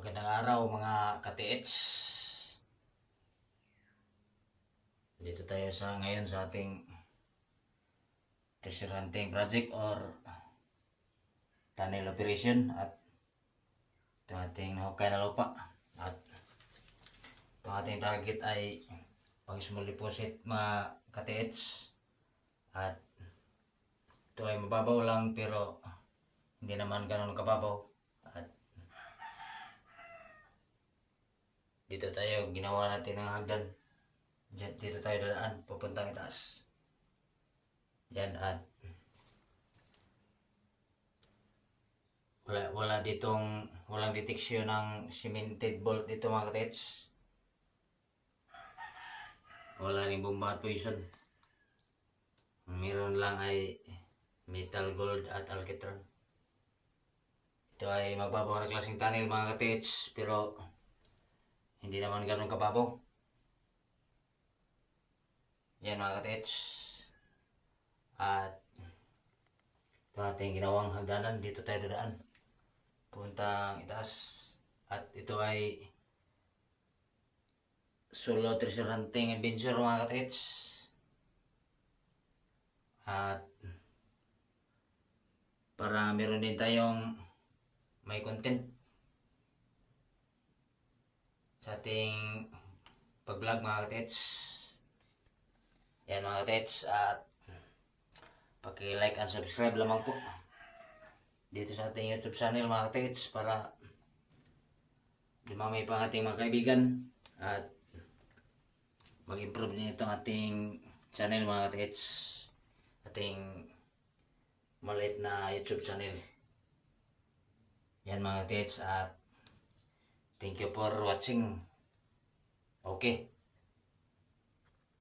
Magandang araw mga ka-TH. Dito tayo ngayon sa ating treasure hunting project or tunnel operation at ito ating nahukay na lupa at ito ating target ay pang small deposit mga ka-TH at ito ay mababaw lang pero hindi naman ganun kababaw. Dito tayo, ginawa natin ng hagdan. Dito tayo dadaan, pupuntang itaas. Yan at walang deteksyon ng cemented bolt dito mga katets. Wala rin bomba at poison. Meron lang ay metal gold at alcatran. Ito ay mababaw na klaseng tunnel mga katets pero hindi naman ganun kababaw. Yan mga katets. At ito ating ginawang hagdanan. Dito tayo dadaan. Puntang itaas. At ito ay solo treasure hunting adventure mga katets. At para meron din tayong may content sa ating pag-vlog mga katets. Yan mga katets at paki-like and subscribe lamang po dito sa ating YouTube channel mga katets para dumami pa ang ating mga kaibigan at mag-improve din itong ating channel mga katets, ating maliit na YouTube channel. Yan mga katets at thank you for watching. Okay.